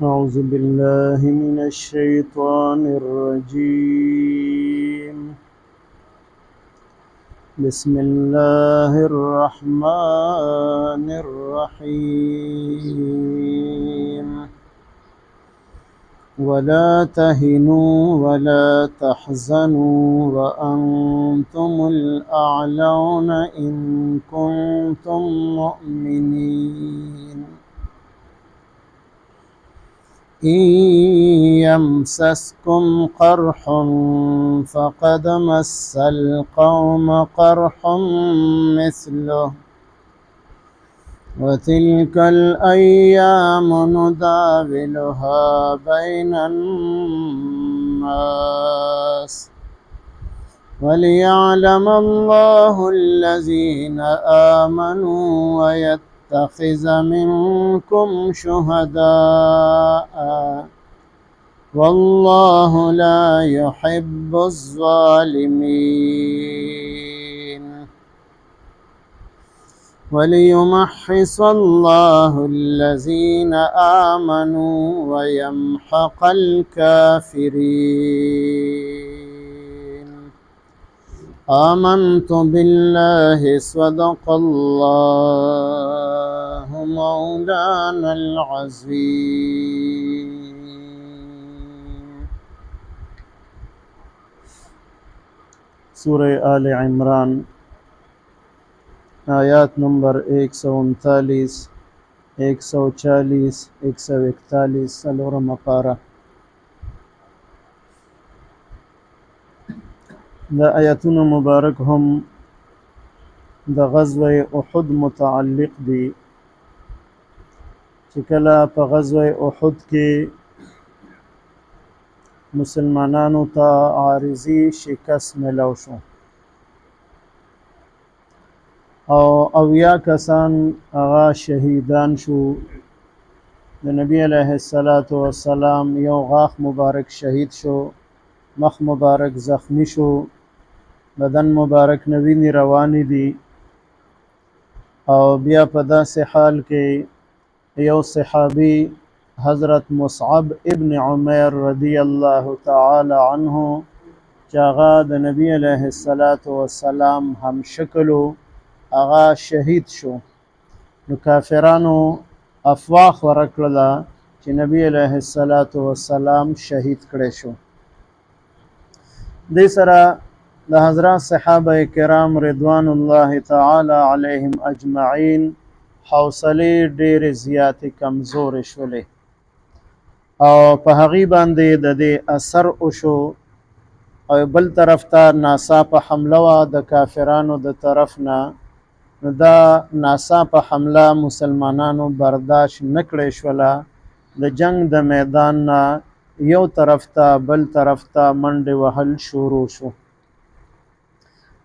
أعوذ بالله من الشيطان الرجيم. بسم الله الرحمن الرحيم. ولا تهنوا ولا تحزنوا وأنتم الأعلون إن كنتم مؤمنين. إن يمسسكم قرح فقد مس القوم قرح مثله وتلك الأيام نداولها بين الناس وليعلم الله الذين آمنوا ويتخذ منكم شهداء والله لا يحب الظالمين. وليمحص الله الذين آمنوا ويمحق الكافرين. آمنت بالله صدق الله مولانا العظيم. سورہ آل عمران آیات نمبر 139 140 141 سلورم پارہ. دا آیاتون مبارک هم د غزوه احد متعلق دی چې کله په غزوه احد کې مسلمانانو ته عارضی شکست ملو شو او اویا کسان هغه شهیدان شو. د نبی علیه السلام یو غاښ مبارک شهید شو، مخ مبارک زخمی شو، بدن مبارک نوینی روانی دی او بیا په داسې حال کې یو صحابی حضرت مصعب ابن عمیر رضی الله تعالی عنه چې هغه د نبی علیه السلام هم شکلو هغه شهید شو. نو کافرانو افواح ورکړله چې نبی علیه السلام شهید کړی شو. دې سره د حضرات صحابه کرام رضوان الله تعالی علیهم اجمعین حوصلې ډېرې زیاتې کمزورې شولې او په هغې باندې د دې اثر وشو او بل طرف ته ناڅاپه حمله وه د کافرانو د طرف نه. نو دا ناڅاپه حمله مسلمانانو برداشت نه کړی شوله. د جنگ د میدان نه یو طرف ته بل طرف ته منډې وهل شروع شو.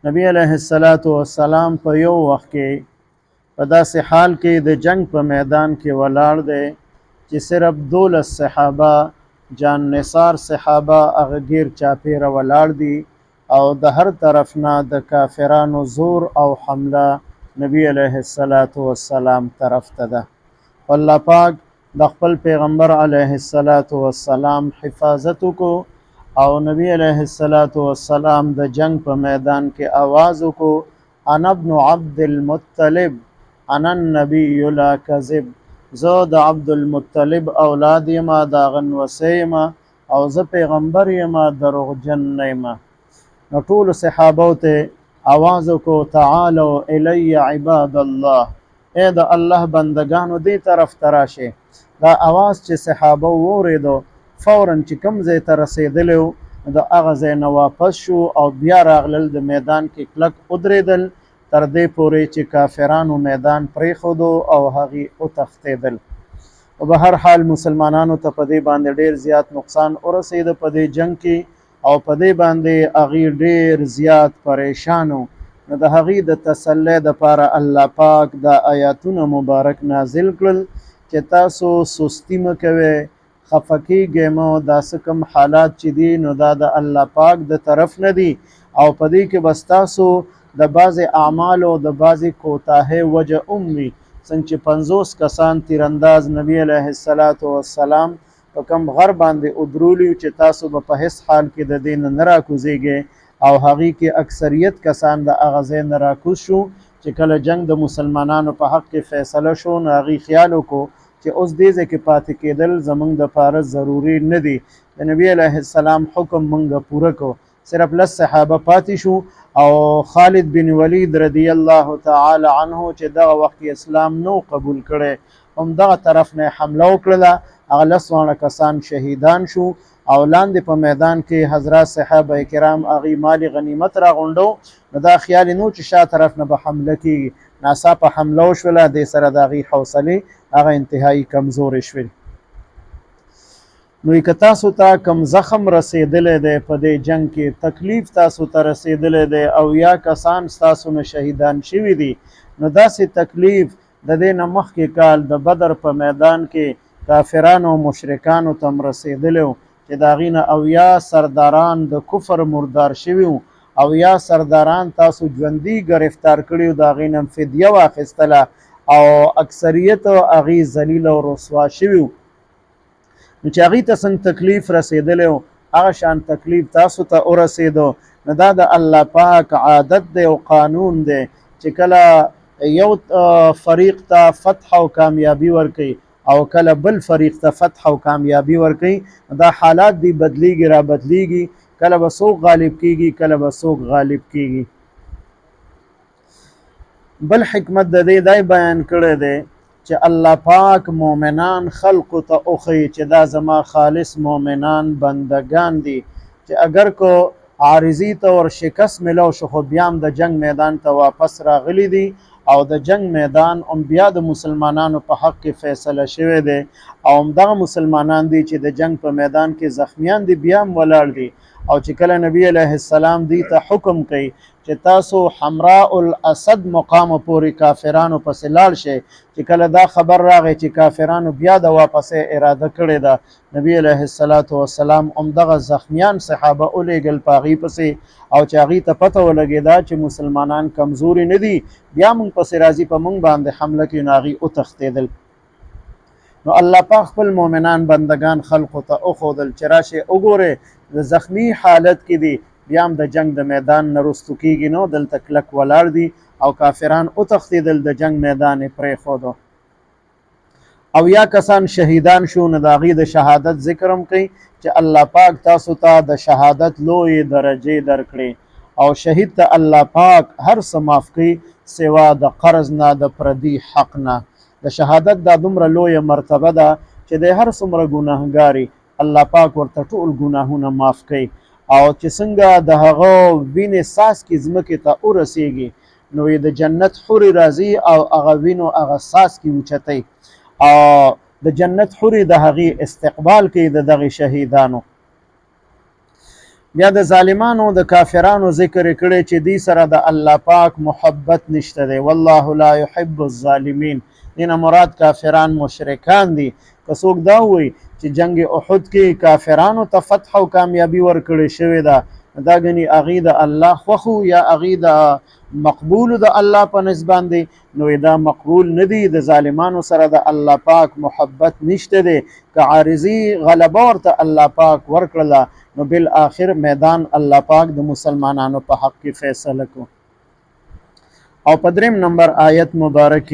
نبی علیه السلام په یو وخت کې په داسې حال کې د جنگ په میدان کې ولاړ دی چې صرف 12 صحابه جان نثار صحابه هغه ګیر چاپیره ولاړ دي او د هر طرف نه د کافرانو زور او حمله نبی علیه السلام طرف ته ده. الله پاک د خپل پیغمبر علیه السلام حفاظت کو او نبی علیه السلام د جنگ په میدان کې آواز کو انا ابن عبد المطلب انا النبی لا کذب. زه د عبد المطلب اولاد یم، دا غنوسی یم او زه پیغمبر یم، دروغجن نه یم. نو ټولو صحابو ته آواز کو تعالوا الی عباد الله، اے د الله بندگانو دې طرف ته راشئ. دا آواز چې صحابه واورېدو فوراً چې کوم ځای ته رسېدلی و د هغه ځای نه واپس شو او بیا راغلل د میدان کې کلک ودرېدل تر دې پورې چې کافرانو میدان پرېښودو او هغې وتښتېدل. او به هر حال مسلمانانو ته په دې باندې ډېر زیات نقصان ورسېده په دې جنگ کې او په دې باندې هغې ډېر زیات پریشان و. نو د هغې د تسلی دپاره الله پاک دا آیاتونه مبارک نازل کړل چې تاسو سستی مه کوئ، خفه کیږئ مه، داسې کوم حالات چې دي نو دا د الله پاک د طرف نه دي او په دې کې بس تاسو د بعضې اعمالو د بعضې کوتاهۍ وجه وي څنګه چې 50 کسان تیرانداز نبی علیه السلام په کوم غر باندې ودرولی چې تاسو به په هیڅ حال کې د دین نه راکوزیږئ او هغې کې اکثریت کسان د هغه ځای نه راکوز شو چې کله جنگ د مسلمانانو په حق کې فیصله شو نو هغې خیال وکړو چې اوس دې ځای کې پاتې کېدل زموږ دپاره ضروري نه دي د نبی علیه السلام حکم موږ پوره کو صرف لس صحابه پاتې شو او خالد بن ولید رضی الله تعالی عنه چې دغه وخت اسلام نو قبول کړي هم دغه طرف نه حمله وکړله هغه 10 کسان شهیدان شو او لاندې په میدان کې حضرات صحابه کرام هغې مال غنیمت راغونډو نو دا خیال نو چې شا طرف نه به حمله کېږي ناڅاپه حمله وشوله دې سره د هغې حوصلې هغه انتهایي کمزورې شوې نو که تاسو ته کم زخم رسیدلی دی په دې جنگ کې تکلیف تاسو ته رسیدلی دی او یا کسان ستاسو نه شهیدان شوي دي نو داسې تکلیف د دې نه مخکې کال د بدر په میدان کې کافرانو او مشرکانو ته رسیدلی و چې د هغې نه اویا سرداران د کفر مردار شوي وو اویا سرداران تاسو ژوندي گرفتار کړي وو د هغې نه فدیه واخیستله او اکثریت هغې ذلیل او رسوا شوي وو نو چې هغې ته څنګه تکلیف رسیدلی و هغه شان تکلیف تاسو ته ورسېدو نو دا د الله پاک عادت دی او قانون دی چې کله یو فریق ته فتح او کامیابی ورکوي او کله بل فریق ته فتح او کامیابی ورکوي دا حالات دی بدلیږي را بدلیږي کله به څوک غالب کیږي کله به څوک غالب کیږي بل حکمت د دې دای بیان کړی دی چې الله پاک مؤمنان خلقو ته اوښیي چې دا زما خالص مؤمنان بندگان دي چې اگر کو عارضی طور شکست ملو شو خو بیا هم د جنگ میدان ته واپس راغلی دي او د جنگ میدان هم بیا د مسلمانانو په حق کې فیصله شوی دی او همدغه مسلمانان دي چې د جنگ په میدان کې زخمیان دي بیا هم ولاړ دي او چې کله نبی علیه السلام دی ته حکم کوي چې تاسو حمراء الاسد مقام پورې کافرانو پسې لاړ شئ چې کله دا خبر راغی چې کافرانو بیا د واپسې اراده کړې ده نبی علیه السلام همدغه زخمیان صحابه ولیږل په هغې پسې او چې هغې ته پته ولګېده چې مسلمانان کمزوري نه دي بیا موږ پسې راځي په موږ باندې حمله کوي نو هغې وتښتېدل نو الله پاک خپل مؤمنان بندگان خلقو ته وښودل چې راشئ وګورئ د زخمی حالت کې دي بیا هم د جنگ د میدان نه رستو کېږي نو دلته کلک ولاړ دي او کافران وتښتېدل د جنگ میدان یې پرېښودو او یا کسان شهیدان شو نو د هغې د شهادت ذکر هم کوي چې الله پاک تاسو ته د شهادت لویې درجې درکړي او شهید ته الله پاک هر څه معاف کوي سوا د قرض نه د پردي حق نه د شهادت دا دومره لویه مرتبه ده چې د هر څومره ګناهګاري الله پاک ورته ټول ګناهونه معاف کوي او چې څنګه د هغه وینې څاڅکي ځمکې ته ورسیږي نو د جنت حورې راځي او هغه وینو هغه څاڅکي اوچتوي او د جنت حورې د هغې استقبال کوي د دغې شهیدانو بیا د ظالمانو د کافرانو ذکر کړی چې دې سره د الله پاک محبت نشته دی والله لا يحب الظالمین دینه مراد کافران مشرکان دي که څوک دا وایي چې جنگ احد کې کافرانو ته فتح او کامیابی ورکړې شوې ده دا ګنې هغې د الله خوښو یا هغې د مقبولو د الله په نسبت دی نو دا مقبول نه دي د ظالمانو سره د الله پاک محبت نشته دی که عارضي غلبه ورته الله پاک ورکړله نو بالآخر میدان الله پاک د مسلمانانو په حق کې فیصله کو او په 3 نمبر آیت مبارک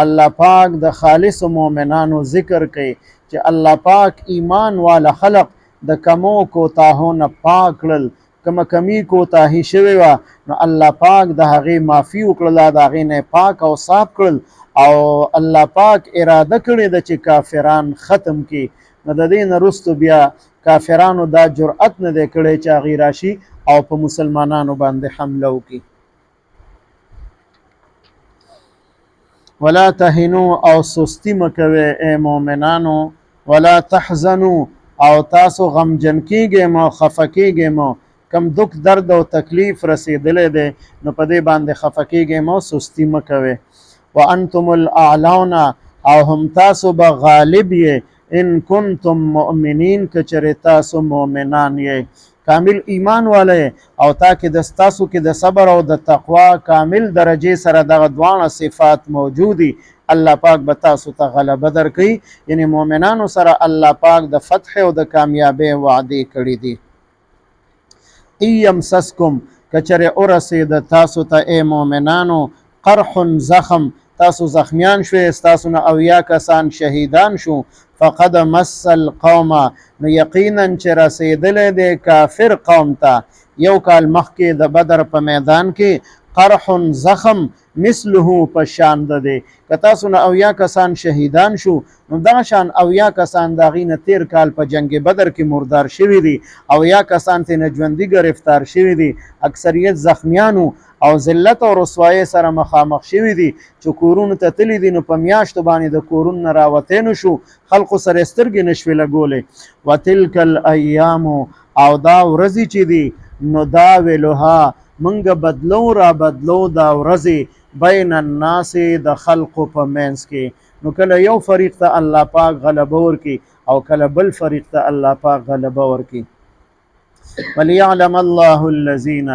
الله پاک د خالص مؤمنانو ذکر کوي چې الله پاک ایمان والا خلق د کمو کوتاهو نه پاک کړل کومه کمی کوتاهي شوې وه نو الله پاک د هغې معافي وکړله د هغې نه پاک او صاف کړل او الله پاک اراده کړې ده چې کافران ختم کړي نو د دې نه وروستو بیا کافرانو دا جرأت نه دی کړی چې هغې راشي او په مسلمانانو باندې حمله وکړي ولا تهنوا او سستی مکوي اے مؤمنانو ولا تحزنوا او تاسو غمجن کیږئ مو خفه کیږئ مو کم دک درد او تکلیف رسیدلی دی نو په دې باندې خفه کیږئ مو سستی مکوي وانتم الاعلون او هم تاسو به غالب یې ان کنتم مؤمنین که چېرې تاسو مؤمنان یې کامل ایمان والی او تاکې د ستاسو کې د صبر او د تقوا کامل درجې سره دغه دواړه صفات موجودي الله پاک به تاسو ته غلبه درکوي. یعنی مؤمنانو سره الله پاک د فتح او د کامیابۍ وعدې کړي دي. یمسسکم کچره ورسېده تاسو ته ای مؤمنانو قرح زخم، تاسو زخمیان شوي، ستاسو نه اویا کسان شهیدان شو، فقد مس القوم نو یقینا چې رسېدلی دی کافر قوم ته یو کال مخکې د بدر په میدان کې قرح زخم مثله په شان ده دی. که تاسو نه اویا کسان شهیدان شو نو دغه شان اویا کسان د هغې نه تیر کال په جنگ بدر کې مردار شوي دي، اویا کسان ترې نه ژوندي ګرفتار شوي دي، اکثریت زخمیانو او ذلت او رسوایۍ سره مخامخ شوي دي چې کورونو ته تللي دي نو په میاشتو باندې د کورونو نه راوتی نه شو، خلقو سره سترګې نه شوې لګولې. وتلک الایام او دا ورځې چې دي نداولها منګ بدلو را بدلو دا ورځې بین الناس د خلقو په منځ کې. نو کله یو فریق ته الله پاک غلبه ورکي او کله بل فریق ته الله پاک غلبه ورکي. وليعلم الله الذين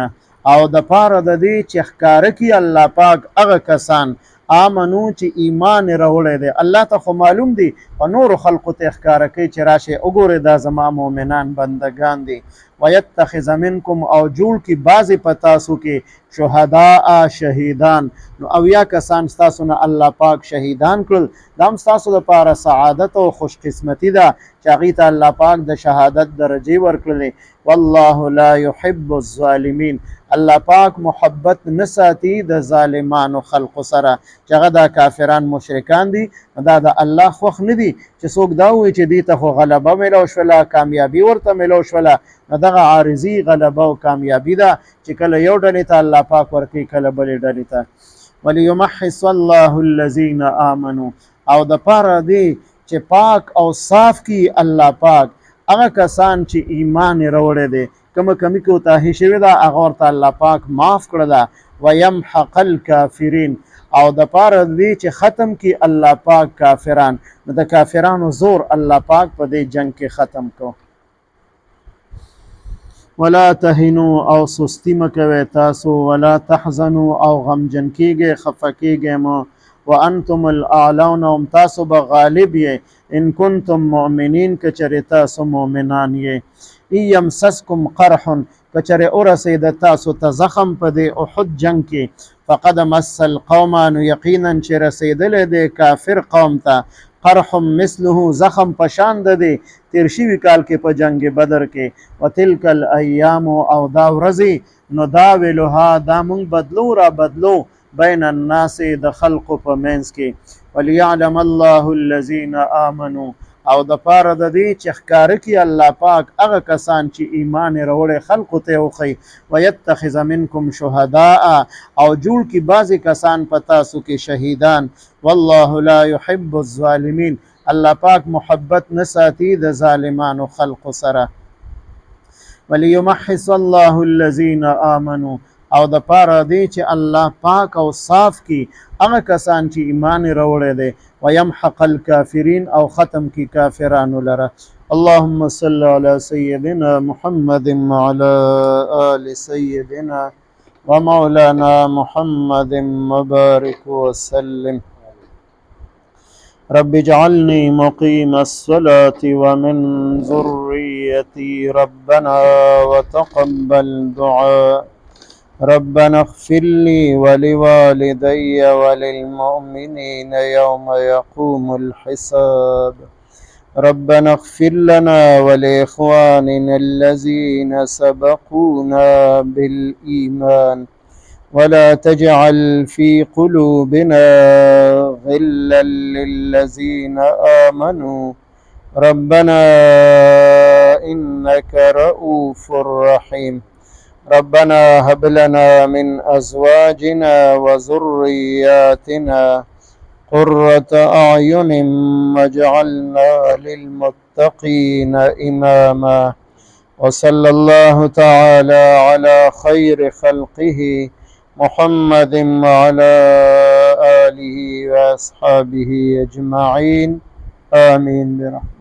او د پاره د دې چې ښکاره کړي الله پاک هغه کسان آمنو چې ایمان راوړی دی. الله ته خو معلوم دی په نورو خلقو ته ښکاره کوي چې راشئ وګورئ دا زما مؤمنان بندگان دي. ویتخذ منکم او جوړ کړي بعضې په تاسو کې شهداء شهیدان، نو اویا کسان ستاسو نه الله پاک شهیدان کړل. دا هم ستاسو دپاره سعادت او خوش قسمتي ده چې هغې ته الله پاک د شهادت درجې ورکړلې. والله لا يحب الظالمین، الله پاک محبت نه ساتي د ظالمانو خلقو سره چې هغه دا کافران مشرکان دي. دا د الله خوښ نه دي چې څوک دا ووایي چې دې ته خو غلبه میلو شوله، کامیابي ورته میلو شوله. نو دغه عارضي غلبه او کامیابي ده چې کله یو ډلې ته الله پاک ورکوي کله بلې ډلې ته. وليمحص الله الذين آمنوا او د پاره دی چې پاک او صاف کی الله پاک هغه کسان چې ایمان راوړی دی، کومه کمی کوتاهي شوې ده هغه ورته الله پاک معاف کړه ده. ويمحق الکافرین او د پاره دی چې ختم کی الله پاک کافران، نو د کافرانو زور الله پاک په دې جنگ کې ختم کو. ولا تهنوا او سستی مکوي تاسو، ولا تحزنوا او غمجن کیږئ خفه کیږئ مو، وانتم الاعلون ام تاسو به غالب یې ان کنتم مؤمنین که چرې تاسو مؤمنان یې. یمسسکم قرح کچره ورسېده تاسو ته زخم په دې احد جنگ کې فقد مس القوم نو یقینا چې رسېدلی دی کافر قوم ته قرح مثله زخم پشان ده دی تیر شوي کال کې په جنگ بدر کې. وتلک الایام او دا ورځې نداولها دا مونږ بدلو را بدلو بین الناس د خلقو په منځ کې. وليعلم الله الذين آمنوا او د پاره د دې چې ښکاره کړي الله پاک هغه کسان چې ایمان یې راوړی خلقو ته یې وښیي. ویتخذ منکم شهداء او جوړ کړي بعضې کسان په تاسو کې شهیدان. والله لا يحب الظالمین، الله پاک محبت نه ساتي د ظالمانو خلقو سره. وليمحص الله الذين آمنوا او د پاره دی چې الله پاک او صاف کی هغه کسان چې ایمان راوړی دی. ويمحق الکافرین او ختم کی کافرانو لره. اللهم صل على سيدنا محمد وعلى آل سيدنا ومولانا محمد وبارك وسلم. رب اجعلني مقيم الصلاة ومن ذريتي ربنا وتقبل دعاء. ربنا اغفر لي ولوالدي وللمؤمنين يوم يقوم الحساب. ربنا اغفر لنا ولإخواننا الذين سبقونا بالإيمان ولا تجعل في قلوبنا غلا للذين آمنوا ربنا إنك رؤوف رحيم. ربنا هب لنا من أزواجنا وذرياتنا قرة أعين واجعلنا للمتقين إماما. وصلى الله تعالى على خير خلقه محمد وعلى آله وأصحابه أجمعين. آمين برحمته.